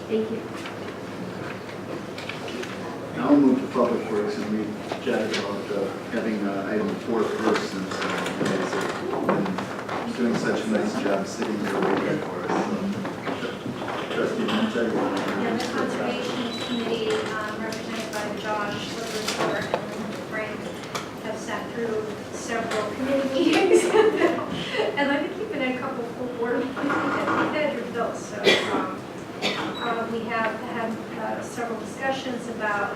Thank you. Now we'll move to Public Works, and we chatted about having item 4 first, since you guys have been doing such a nice job sitting there waiting for us. So, Trustee Menta, you want to And the introduce yourself? Conservation Committee, represented by Josh Livermore and Frank, have sat through several committee meetings. And I've been keeping a couple full board meetings that we've had results. So we have had several discussions about,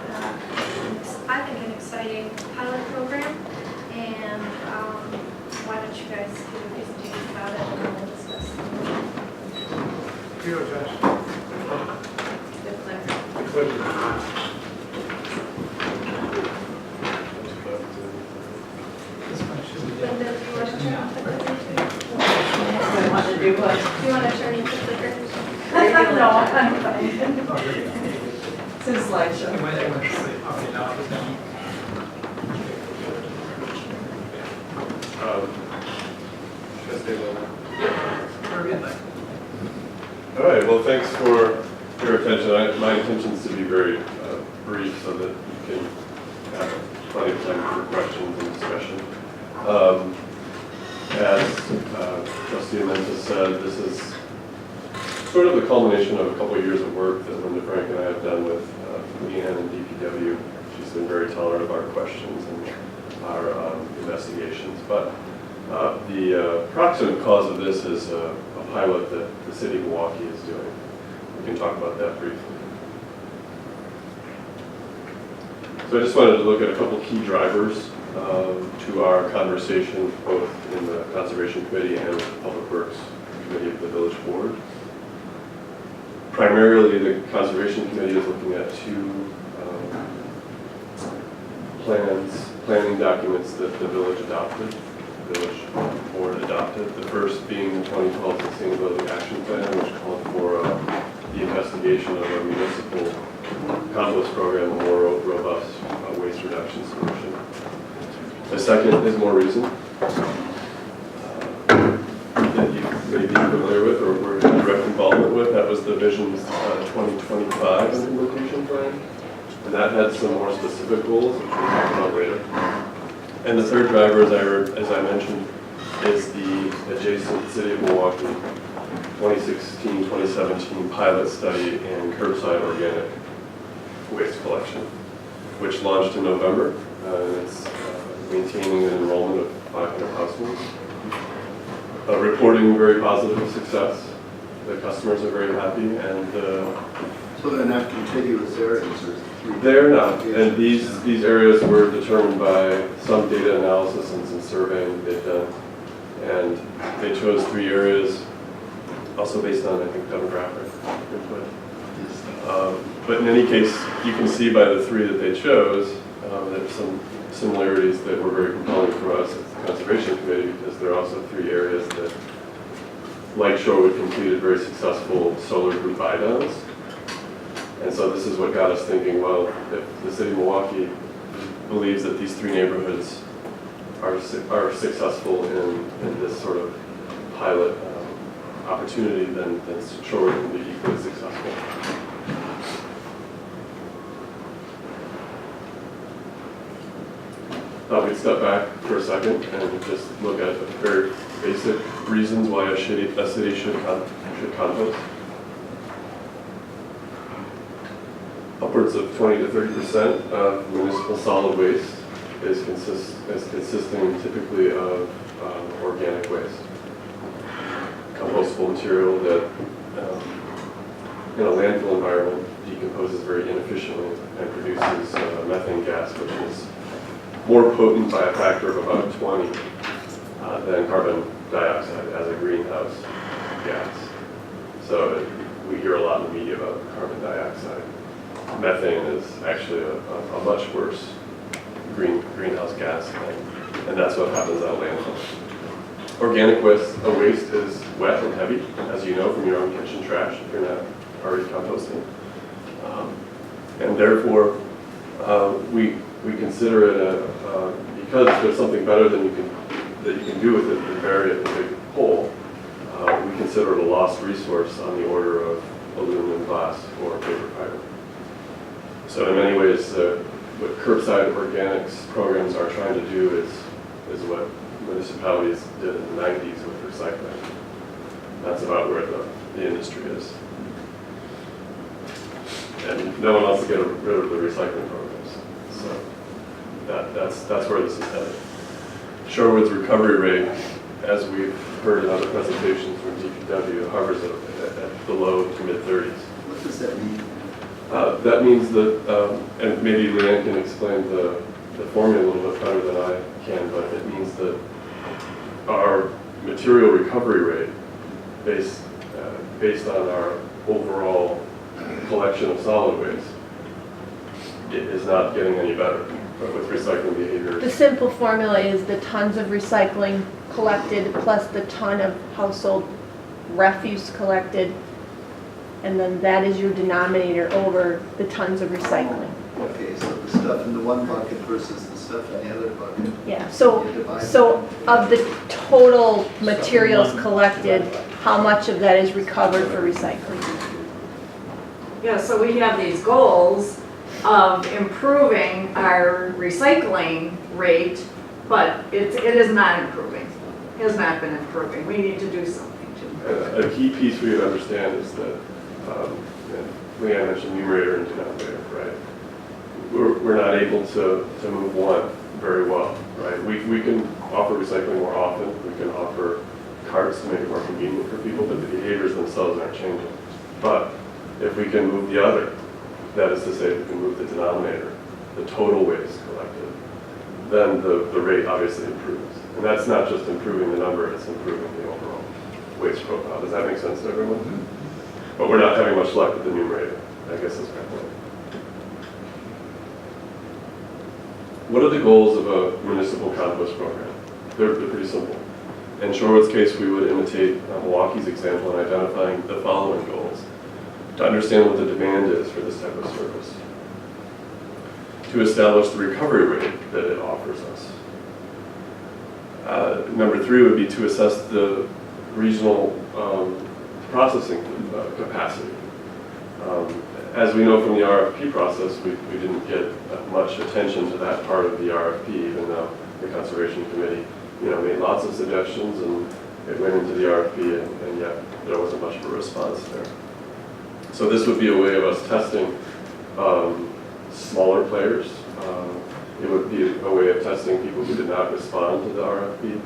I think, an exciting pilot program. And why don't you guys give a presentation about it and then we'll discuss. Here, Josh. Good pleasure. Good pleasure. This one should be Linda, done. do you want to turn off the presentation? I want to do what? Do you want to turn into clicker? No, I'm fine. It's a slideshow. You might want to say, okay, now it's down. Should I stay low? Or good night. All right, well, thanks for your attention. My intention is to be very brief so that you can have plenty of time for questions and discussion. As Trustee Menta said, this is sort of the culmination of a couple of years of work that Linda Frank and I have done with Leanne and DPW. She's been very tolerant of our questions and our investigations. But the proximate cause of this is a pilot that the city of Milwaukee is doing. We can talk about that briefly. So I just wanted to look at a couple key drivers to our conversation, both in the Conservation Committee and the Public Works Committee of the Village Board. Primarily, the Conservation Committee is looking at two planning documents that the village adopted, the village board adopted. The first being the 2012 Sustainability Action Plan, which called for the investigation of a municipal compost program, a more robust waste reduction solution. The second is more recent, that you may be familiar with or were in direct involvement with. That was the Vision's 2025 implementation plan. And that had some more specific goals, which we'll talk about later. And the third driver, as I mentioned, is the adjacent City of Milwaukee 2016-2017 pilot study in curbside organic waste collection, which launched in November. And it's maintaining an enrollment of 500 households. Reporting very positive success. The customers are very happy, and So they're not contiguous areas, or three? they're not. And these areas were determined by some data analysis and some surveying they've done. And they chose 3 areas, also based on, I think, demographic input. But in any case, you can see by the 3 that they chose, there's some similarities that were very compelling for us as the Conservation Committee, because there are also 3 areas that, like Shorewood, completed very successful solar group buy-downs. And so this is what got us thinking, well, if the City of Milwaukee believes that these 3 neighborhoods are successful in this sort of pilot opportunity, then Shorewood can be equally successful. Thought we'd step back for a second and just look at very basic reasons why a city should compost. Upwards of 20 to 30% of municipal solid waste is consisting typically of organic waste, compostable material that in a landfill environment decomposes very inefficiently and produces methane gas, which is more potent by a factor of about 20 than carbon dioxide as a greenhouse gas. So we hear a lot in the media about carbon dioxide. Methane is actually a much worse greenhouse gas, and that's what happens at a landfill. Organic waste is wet and heavy, as you know from your own kitchen trash if you're not already composting. And therefore, we consider it because there's something better that you can do with it than bury it in a big hole. We consider it a lost resource on the order of aluminum, glass or paper fiber. So in many ways, what curbside organics programs are trying to do is what municipalities did in the 90s with recycling. That's about where the industry is. And no one wants to get rid of the recycling programs. So that's where this is headed. Shorewood's recovery rate, as we've heard in other presentations from DPW, hovers at the low to mid-30s. What does that mean? That means that, and maybe Leanne can explain the formula a little bit better than I can, but it means that our material recovery rate, based on our overall collection of solid waste, it is not getting any better. But with recycling behavior, The simple formula is the tons of recycling collected plus the ton of household refuse collected, and then that is your denominator over the tons of recycling. Okay, so the stuff in the one bucket versus the stuff in the other bucket. Yeah, so of the total materials collected, how much of that is recovered for recycling? Yeah, so we have these goals of improving our recycling rate, but it is not improving. It has not been improving. We need to do something to. a key piece we understand is that, and Leanne mentioned numerator and denominator, right? We're not able to move one very well, right? We can offer recycling more often. We can offer carts to make it more convenient for people, but the behaviors themselves aren't changing. But if we can move the other, that is to say, we can move the denominator, the total waste collected, then the rate obviously improves. And that's not just improving the number, it's improving the overall waste profile. Does that make sense to everyone? Mm-hmm. But we're not having much luck with the numerator, I guess is my point. What are the goals of a municipal compost program? They're pretty simple. In Shorewood's case, we would imitate Milwaukee's example in identifying the following goals: to understand what the demand is for this type of service, to establish the recovery rate that it offers us. Number 3 would be to assess the regional processing capacity. As we know from the RFP process, we didn't get much attention to that part of the RFP, even though the Conservation Committee made lots of suggestions and it went into the RFP, and yet there wasn't much of a response there. So this would be a way of us testing smaller players. It would be a way of testing people who did not respond to the RFP.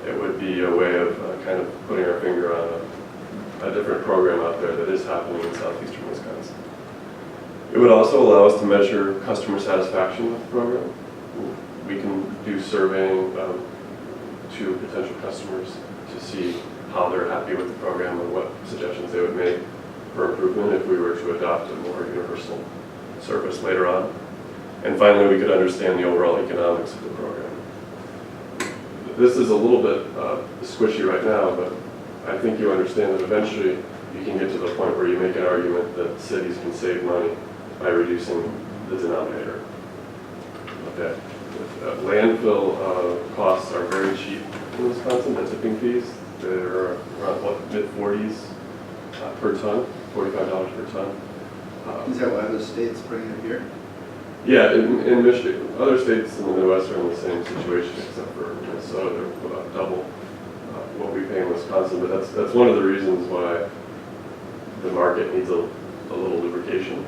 It would be a way of kind of putting our finger on a different program out there that is happening in southeastern Wisconsin. It would also allow us to measure customer satisfaction with the program. We can do surveying to potential customers to see how they're happy with the program and what suggestions they would make for improvement if we were to adopt a more universal service later on. And finally, we could understand the overall economics of the program. This is a little bit squishy right now, but I think you understand that eventually you can get to the point where you make an argument that cities can save money by reducing the denominator. Okay. Landfill costs are very cheap in Wisconsin, the tipping fees. They're around mid-40s per ton, $45 per ton. Is that why other states bring it here? Yeah, in Michigan. Other states in the Midwest are in the same situation, except for Minnesota. They're about double what we pay in Wisconsin. But that's one of the reasons why the market needs a little lubrication.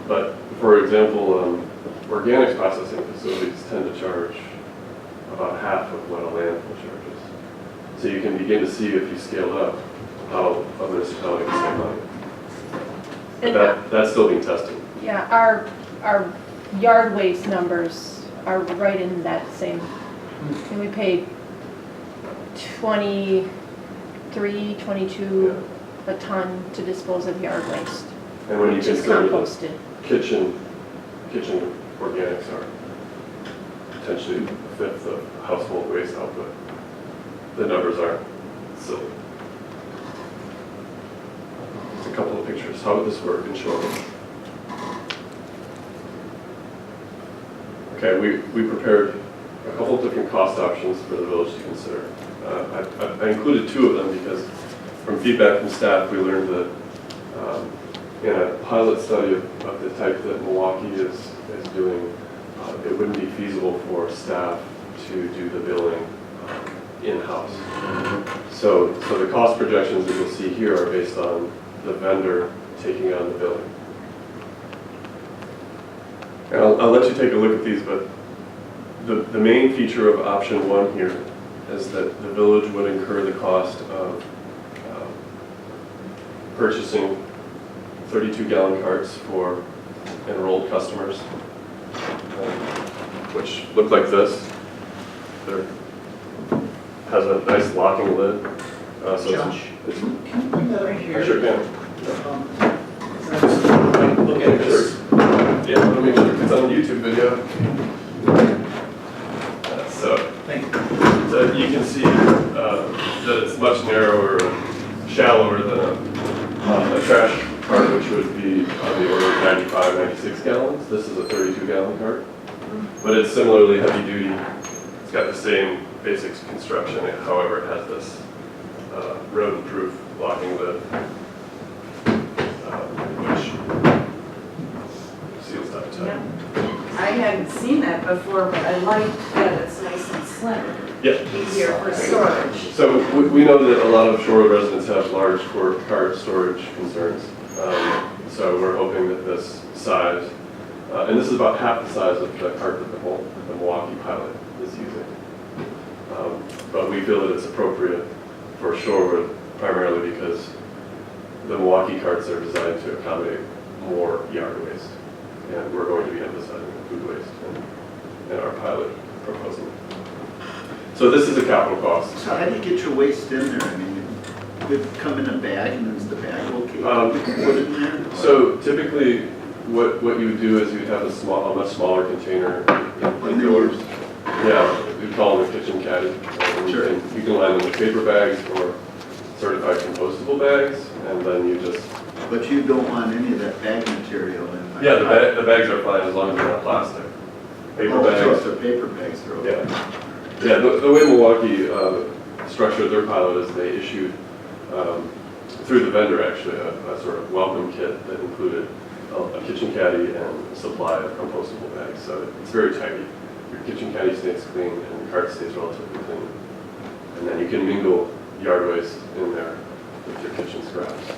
But for example, organics processing facilities tend to charge about half of what a landfill charges. So you can begin to see, if you scale up, how a municipality can save money. But that's still being tested. Yeah, our yard waste numbers are right in that same, and we pay 23, 22 a ton to dispose of yard waste, And when you which is consider that composted. kitchen organics are potentially a fifth of household waste output, the numbers aren't silly. Just a couple of pictures. How would this work in Shorewood? Okay, we prepared a couple of different cost options for the village to consider. I included 2 of them because from feedback from staff we learned that in a pilot study of the type that Milwaukee is doing, it wouldn't be feasible for staff to do the billing in-house. So the cost projections that you'll see here are based on the vendor taking on the billing. And I'll let you take a look at these, but the main feature of option one here is that the village would incur the cost of purchasing 32-gallon carts for enrolled customers, which look like this. There has a nice locking lid. So Josh, it's, can you bring that over here? I sure can. Look at this. Yeah, I want to make sure it's on a YouTube video. Thank you. So you can see that it's much narrower and shallower than a trash cart, which would be on the order of 95, 96 gallons. This is a 32-gallon cart, but it's similarly heavy duty. It's got the same basic construction, however, it has this rodent-proof locking lid, which seals that tight. I hadn't seen that before, but I like that it's nice and slim, Yeah. easier for storage. So we know that a lot of Shorewood residents have large cart storage concerns. So we're hoping that this size, and this is about half the size of the cart that the Milwaukee pilot is using. But we feel that it's appropriate for Shorewood primarily because the Milwaukee carts are designed to accommodate more yard waste. And we're going to be emphasizing food waste in our pilot proposal. So this is a capital cost. So how do you get your waste in there? I mean, it would come in a bag, and is the bag okay? You can put it in there? So typically, what you would do is you'd have a much smaller container indoors. Yeah, we call them a kitchen caddy. Sure. You can line them with paper bags or certified compostable bags, and then you just... But you don't want any of that bag material in there? Yeah, the bags are fine as long as they're not plastic. Paper bags. So if they're paper bags, they're okay. Yeah, the way Milwaukee structured their pilot is they issued, through the vendor actually, a sort of welcome kit that included a kitchen caddy and a supply of compostable bags. So it's very tidy. Your kitchen caddy stays clean and your cart stays relatively clean. And then you can mingle yard waste in there with your kitchen scraps.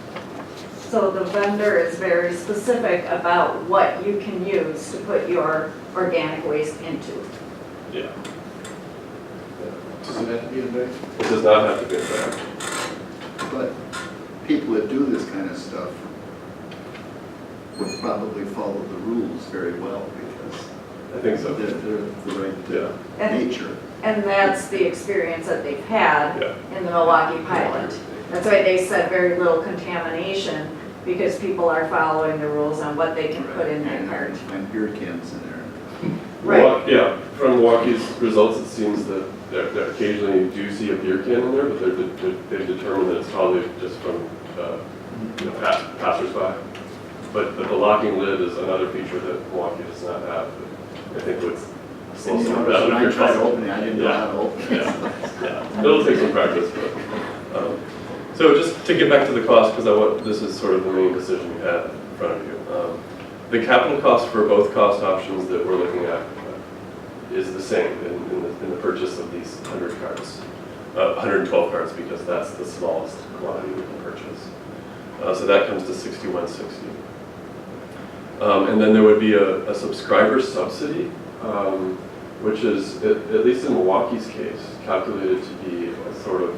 So the vendor is very specific about what you can use to put your organic waste into. Yeah. Does it have to be in a bag? It does not have to be in a bag. But people that do this kind of stuff would probably follow the rules very well because I think so. they're the right Yeah. And- nature. And that's the experience that they've had Yeah. in the Milwaukee pilot. That's why they said very little contamination, because people are following the rules on what they can put in their cart. And beer cans in there. Right. Yeah, from Milwaukee's results, it seems that there occasionally you do see a beer can in there, but they've determined that it's probably just from passersby. But the locking lid is another feature that Milwaukee does not have. I think it's And you notice when I tried opening, I didn't know Yeah. how to open it. Yeah, it'll take some practice, but, so just to get back to the cost, because this is sort of the main decision you had in front of you. The capital cost for both cost options that we're looking at is the same in the purchase of these 100 carts, 112 carts, because that's the smallest quantity we can purchase. So that comes to $61.60. And then there would be a subscriber subsidy, which is, at least in Milwaukee's case, calculated to be a sort of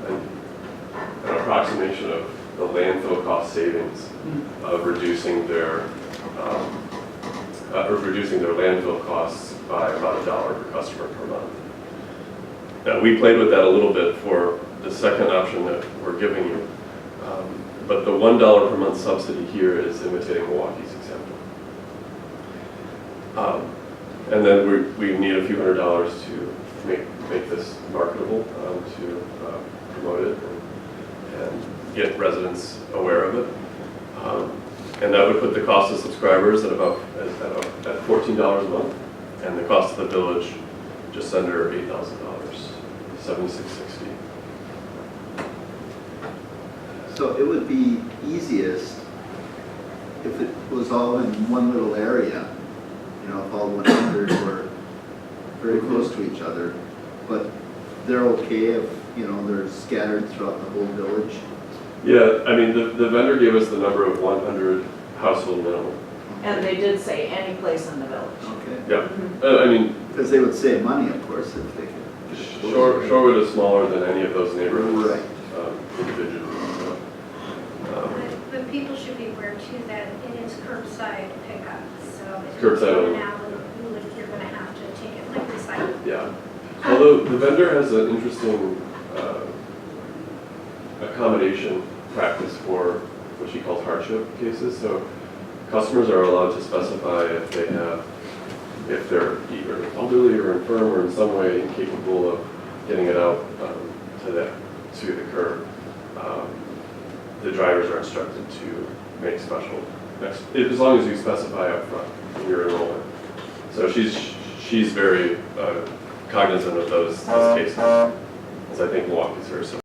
an approximation of the landfill cost savings of reducing their landfill costs by about $1 per customer per month. Now, we played with that a little bit for the second option that we're giving you, but the $1 per month subsidy here is imitating Milwaukee's example. And then we need a few $100s to make this marketable, to promote it and get residents aware of it. And that would put the cost of subscribers at $14 a month, and the cost of the village just under $8,000, $76.60. So it would be easiest it's all in one little area, you know, if all 100 were very close to each other, but they're okay if, you know, they're scattered throughout the whole village. Yeah, I mean, the vendor gave us the number of 100 household minimum. And they did say any place in the village. Okay. Yeah, I mean, Because they would save money, of course, if they could. Shorewood is smaller than any of those neighborhoods. Right. Individually, so. But people should be aware too that it is curbside pickup, so. if Curbside you're only. going out, you're gonna have to take it like recycle. Yeah, although the vendor has an interesting accommodation practice for what she calls hardship cases. So customers are allowed to specify if they're either elderly or infirm or in some way incapable of getting it out to the curb. The drivers are instructed to make special, as long as you specify up front in your enrollment. So she's very cognizant of those cases, as I think walk is her.